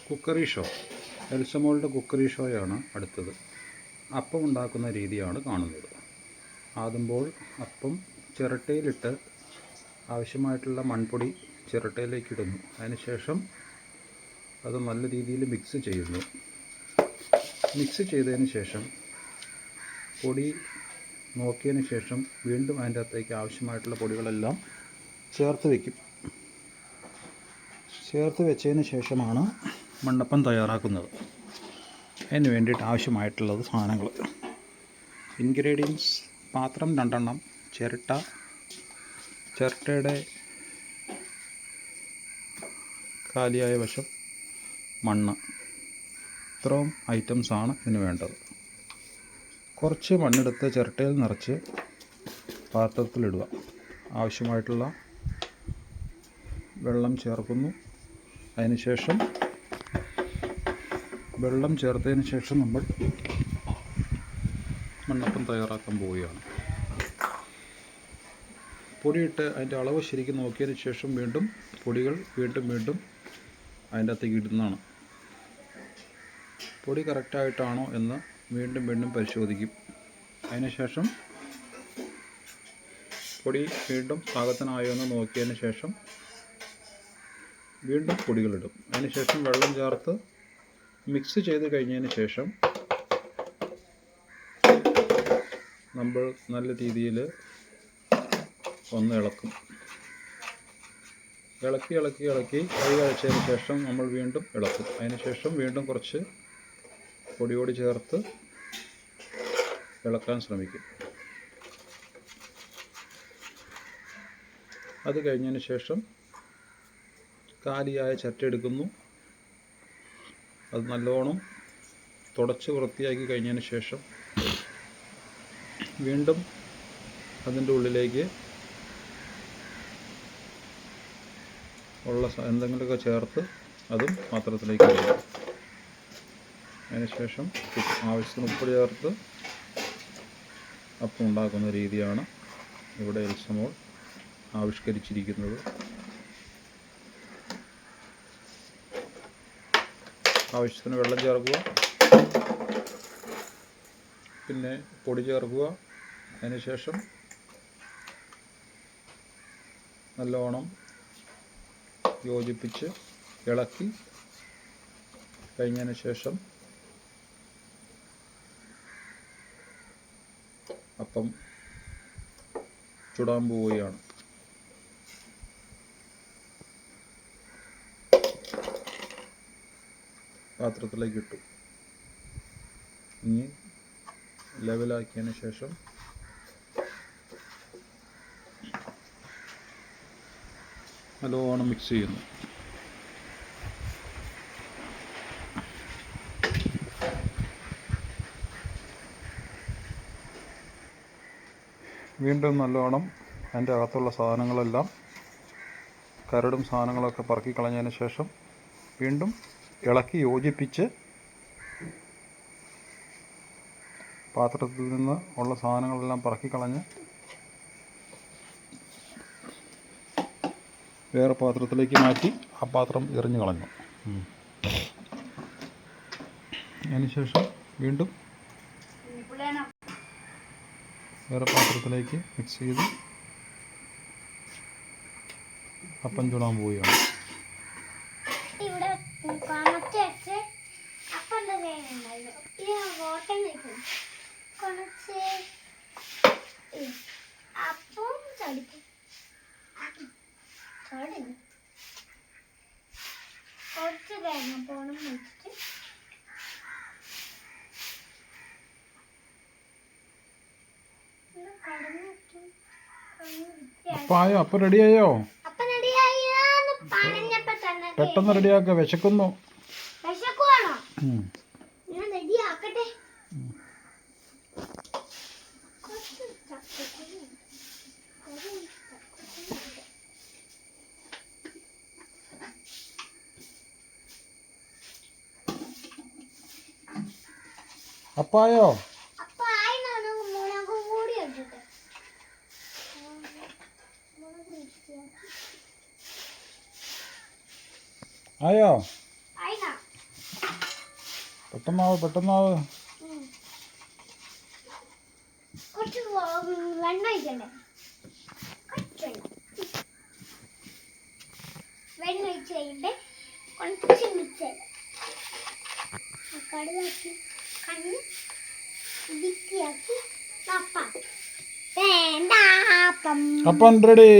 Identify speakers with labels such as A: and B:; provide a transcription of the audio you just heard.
A: Cookery show. എൽസമോളുടെ cookery ഷോയാണ് അടുത്തത്. അപ്പം ഉണ്ടാക്കുന്ന രീതിയാണ് കാണുന്നത്. ആദ്യമ്പോൾ അപ്പം ചിരട്ടയിലിട്ട് ആവശ്യമായിട്ടുള്ള മൺപൊടി ചിരട്ടയിലേക്ക് ഇടുന്നു. അതിനുശേഷം അത് നല്ല രീതിയിൽ മിക്സ് ചെയ്യുന്നു. മിക്സ് ചെയ്തതിന് ശേഷം പൊടി നോക്കിയതിന് ശേഷം വീണ്ടും അതിൻ്റെ അകത്തേക്ക് ആവശ്യമായിട്ടുള്ള പൊടികളെല്ലാം ചേർത്ത് വയ്ക്കും. ചേർത്ത് വെച്ചതിന് ശേഷമാണ് മണ്ണപ്പം തയ്യാറാക്കുന്നത്. അതിന് വേണ്ടിയിട്ട് ആവശ്യമായിട്ടുള്ളത് സാധനങ്ങൾ: ഇൻഗ്രീഡിയൻസ്: പാത്രം 2 എണ്ണം, ചിരട്ടയുടെ കാലിയായ വശം, മണ്ണ്. ഇത്രയും ഐറ്റംസാണ് ഇതിന് വേണ്ടത്. കുറച്ച് മണ്ണെടുത്ത് ചിരട്ടയിൽ നിറച്ച് പാത്രത്തിലിടുക. ആവശ്യമായിട്ടുള്ള വെള്ളം ചേർക്കുന്നു. അതിനുശേഷം വെള്ളം ചേർത്തതിന് ശേഷം നമ്മൾ മണ്ണപ്പം തയ്യാറാക്കാൻ പോവുകയാണ്. പൊടിയിട്ട് അതിൻ്റെ അളവ് ശരിക്കും നോക്കിയതിന് ശേഷം വീണ്ടും പൊടികൾ വീണ്ടും അതിൻ്റെ അകത്തേക്ക് ഇടുന്നതാണ്. പൊടി കറക്റ്റായിട്ടാണോ എന്ന് വീണ്ടും പരിശോധിക്കും. അതിനുശേഷം പൊടി വീണ്ടും പാകത്തിനായോ എന്ന് നോക്കിയതിന് ശേഷം വീണ്ടും പൊടികളിടും. അതിനുശേഷം വെള്ളം ചേർത്ത് മിക്സ് ചെയ്ത് കഴിഞ്ഞതിന് ശേഷം നമ്മൾ നല്ല രീതിയിൽ ഒന്ന് ഇളക്കും. ഇളക്കി കൈ കഴിച്ചതിന് ശേഷം നമ്മൾ വീണ്ടും ഇളക്കും. അതിനുശേഷം വീണ്ടും കുറച്ച് പൊടിയോട് ചേർത്ത് ഇളക്കാൻ ശ്രമിക്കും. അത് കഴിഞ്ഞതിന് ശേഷം കാലിയായ ചട്ട എടുക്കുന്നു. അത് നല്ലോണം തുടച്ച് വൃത്തിയാക്കി കഴിഞ്ഞതിന് ശേഷം വീണ്ടും അതിൻ്റെ ഉള്ളിലേക്ക് ഉള്ള എന്തെങ്കിലുമൊക്കെ ചേർത്ത് അതും പാത്രത്തിലേക്ക് ഇടും. അതിനുശേഷം ആവശ്യത്തിന് ഉപ്പ് ചേർത്ത് അപ്പം ഉണ്ടാക്കുന്ന രീതിയാണ് ഇവിടെ എൽസമോൾ ആവിഷ്കരിച്ചിരിക്കുന്നത്. ആവശ്യത്തിന് വെള്ളം ചേർക്കുക, പിന്നെ പൊടി ചേർക്കുക. അതിനുശേഷം നല്ലോണം യോജിപ്പിച്ച് ഇളക്കി കഴിഞ്ഞതിന് ശേഷം അപ്പം ചുടാൻ പോവുകയാണ്. പാത്രത്തിലേക്ക് ഇട്ടു. ഇനി ലെവലാക്കിയതിന് ശേഷം നല്ലോണം മിക്സ് ചെയ്യുന്നു. വീണ്ടും നല്ലോണം അതിൻ്റെ അകത്തുള്ള സാധനങ്ങളെല്ലാം, കരടും സാധനങ്ങളൊക്കെ പറക്കി കളഞ്ഞതിന് ശേഷം വീണ്ടും ഇളക്കി യോജിപ്പിച്ച് പാത്രത്തിൽ നിന്ന് ഉള്ള സാധനങ്ങളെല്ലാം പറക്കി കളഞ്ഞ് വേറെ പാത്രത്തിലേക്ക് മാറ്റി ആ പാത്രം എറിഞ്ഞു കളഞ്ഞു. അതിനുശേഷം വീണ്ടും വേറെ പാത്രത്തിലേക്ക് മിക്സ് ചെയ്ത് അപ്പം ചുടാൻ പോവുകയാണ്. അപ്പായോ? അപ്പം റെഡിയായോ? പെട്ടെന്ന് റെഡിയാക്ക, വിശക്കുന്നു. അപ്പായോ? ആയോ? പെട്ടെന്നാവ് പെട്ടെന്നാവ്.
B: കുറച്ച് വെണ്ണ ഒഴിക്കണ്ടേ? വെണ്ണ ഒഴിച്ച് കഴിഞ്ഞിട്ട് കുറച്ച് മിക്സ് ചെയ്ത് കടുവാക്കി കണ്ണ് ഇടുക്കിയാക്കി അപ്പം വേണ്ട അപ്പം
A: അപ്പം റെഡി.